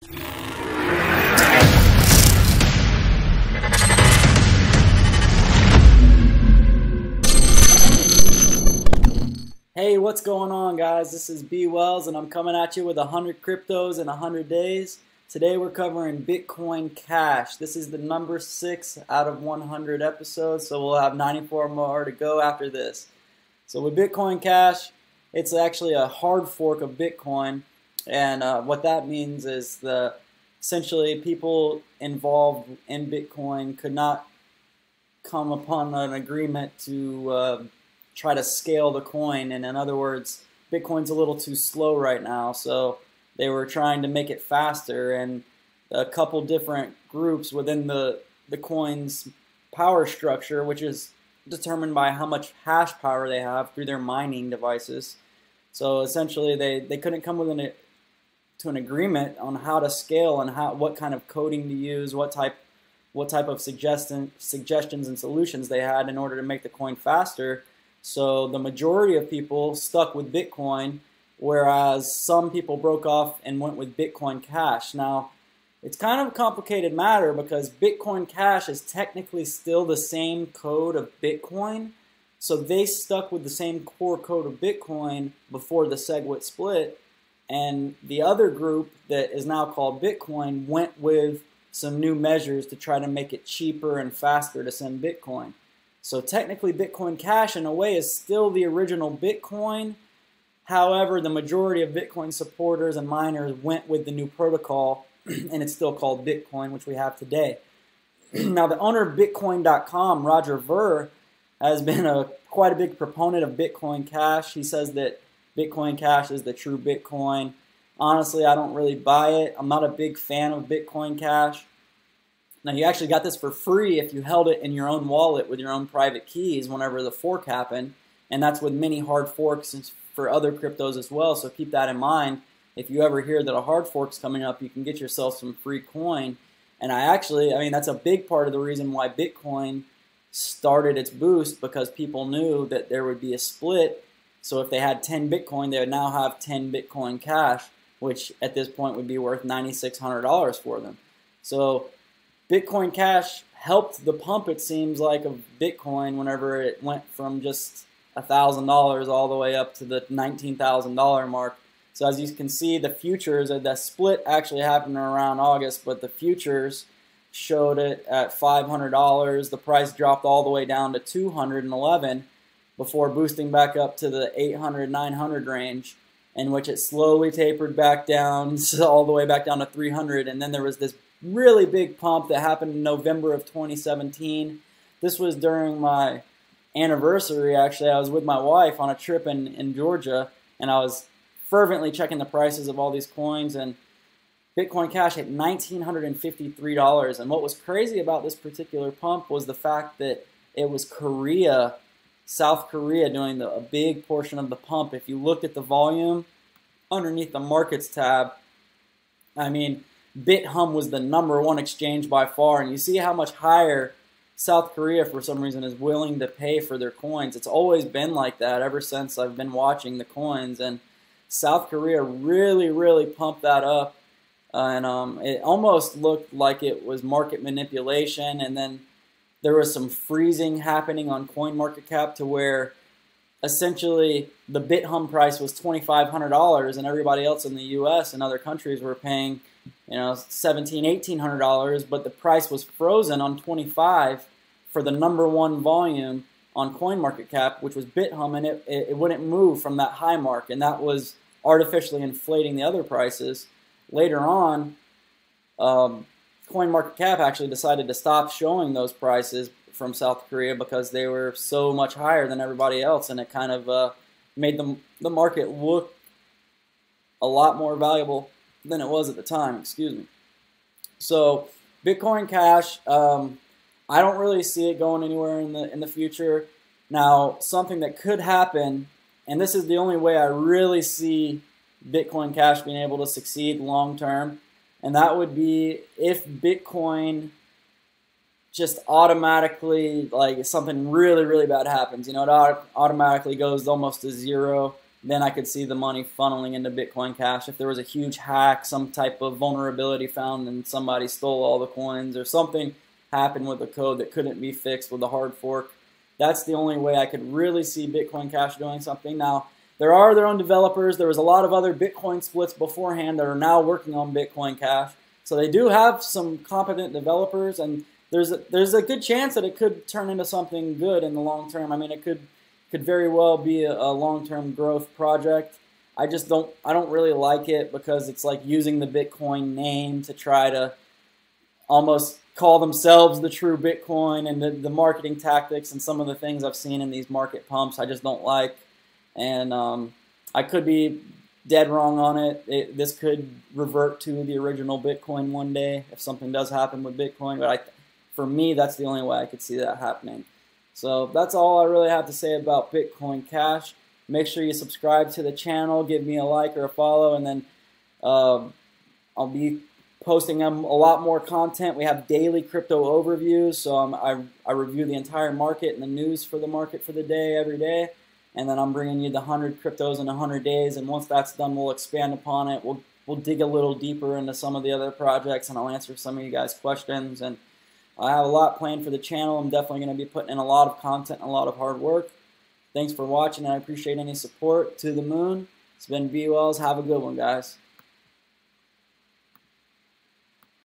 Hey, what's going on, guys? This is B Wells, and I'm coming at you with 100 cryptos in 100 days. Today we're covering Bitcoin Cash. This is the number 6 out of 100 episodes, so we'll have 94 more to go after this. So with Bitcoin Cash, it's actually a hard fork of Bitcoin, and what that means is essentially people involved in Bitcoin could not come upon an agreement to try to scale the coin, and in other words, Bitcoin's a little too slow right now, so they were trying to make it faster, and a couple different groups within the coin's power structure, which is determined by how much hash power they have through their mining devices. So essentially they couldn't come to an agreement on how to scale and what kind of coding to use, what type of suggestions and solutions they had in order to make the coin faster. So the majority of people stuck with Bitcoin, whereas some people broke off and went with Bitcoin Cash. Now, it's kind of a complicated matter because Bitcoin Cash is technically still the same code of Bitcoin. So they stuck with the same core code of Bitcoin before the SegWit split. And the other group that is now called Bitcoin went with some new measures to try to make it cheaper and faster to send Bitcoin. So technically Bitcoin Cash in a way is still the original Bitcoin. However, the majority of Bitcoin supporters and miners went with the new protocol, and it's still called Bitcoin, which we have today. Now the owner of Bitcoin.com, Roger Ver, has been quite a big proponent of Bitcoin Cash. He says that Bitcoin Cash is the true Bitcoin. Honestly, I don't really buy it. I'm not a big fan of Bitcoin Cash. Now, you actually got this for free if you held it in your own wallet with your own private keys whenever the fork happened, and that's with many hard forks for other cryptos as well, so keep that in mind. If you ever hear that a hard fork's coming up, you can get yourself some free coin. And I mean, that's a big part of the reason why Bitcoin started its boost, because people knew that there would be a split. So if they had 10 Bitcoin, they would now have 10 Bitcoin Cash, which at this point would be worth $9,600 for them. So Bitcoin Cash helped the pump, it seems like, of Bitcoin whenever it went from just $1,000 all the way up to the $19,000 mark. So as you can see, the futures, the split actually happened around August, but the futures showed it at $500. The price dropped all the way down to $211 before boosting back up to the $800, $900 range, in which it slowly tapered back down, all the way back down to $300, and then there was this really big pump that happened in November of 2017. This was during my anniversary, actually. I was with my wife on a trip in Georgia, and I was fervently checking the prices of all these coins, and Bitcoin Cash hit $1,953. And what was crazy about this particular pump was the fact that it was Korea, South Korea, doing a big portion of the pump. If you looked at the volume underneath the markets tab, I mean, BitHum was the #1 exchange by far, and you see how much higher South Korea, for some reason, is willing to pay for their coins. It's always been like that ever since I've been watching the coins, and South Korea really, really pumped that up, and it almost looked like it was market manipulation, and then there was some freezing happening on CoinMarketCap to where essentially the BitHum price was $2,500, and everybody else in the U.S. and other countries were paying, $1,700, $1,800, but the price was frozen on 25 for the #1 volume on CoinMarketCap, which was BitHum, and it wouldn't move from that high mark, and that was artificially inflating the other prices. Later on, CoinMarketCap actually decided to stop showing those prices from South Korea because they were so much higher than everybody else, and it kind of made the market look a lot more valuable than it was at the time, excuse me. So Bitcoin Cash, I don't really see it going anywhere in the future. Now, something that could happen, and this is the only way I really see Bitcoin Cash being able to succeed long term, and that would be if Bitcoin just automatically, like something really, really bad happens. It automatically goes almost to zero. then I could see the money funneling into Bitcoin Cash. If there was a huge hack, some type of vulnerability found and somebody stole all the coins, or something happened with the code that couldn't be fixed with a hard fork, that's the only way I could really see Bitcoin Cash doing something. Now, there are their own developers. There was a lot of other Bitcoin splits beforehand that are now working on Bitcoin Cash. So they do have some competent developers, and there's a good chance that it could turn into something good in the long term. I mean, it could very well be a long-term growth project. I don't really like it because it's like using the Bitcoin name to try to almost call themselves the true Bitcoin, and the marketing tactics and some of the things I've seen in these market pumps I just don't like. And I could be dead wrong on it. This could revert to the original Bitcoin one day if something does happen with Bitcoin, but for me, that's the only way I could see that happening. So that's all I really have to say about Bitcoin Cash. Make sure you subscribe to the channel, give me a like or a follow, and then I'll be posting a lot more content. We have daily crypto overviews, so I review the entire market and the news for the market for the day every day, and then I'm bringing you the 100 cryptos in 100 days, and once that's done, we'll expand upon it. We'll dig a little deeper into some of the other projects, and I'll answer some of you guys' questions. And I have a lot planned for the channel. I'm definitely going to be putting in a lot of content and a lot of hard work. Thanks for watching, and I appreciate any support. To the moon. It's been B Wells. Have a good one, guys.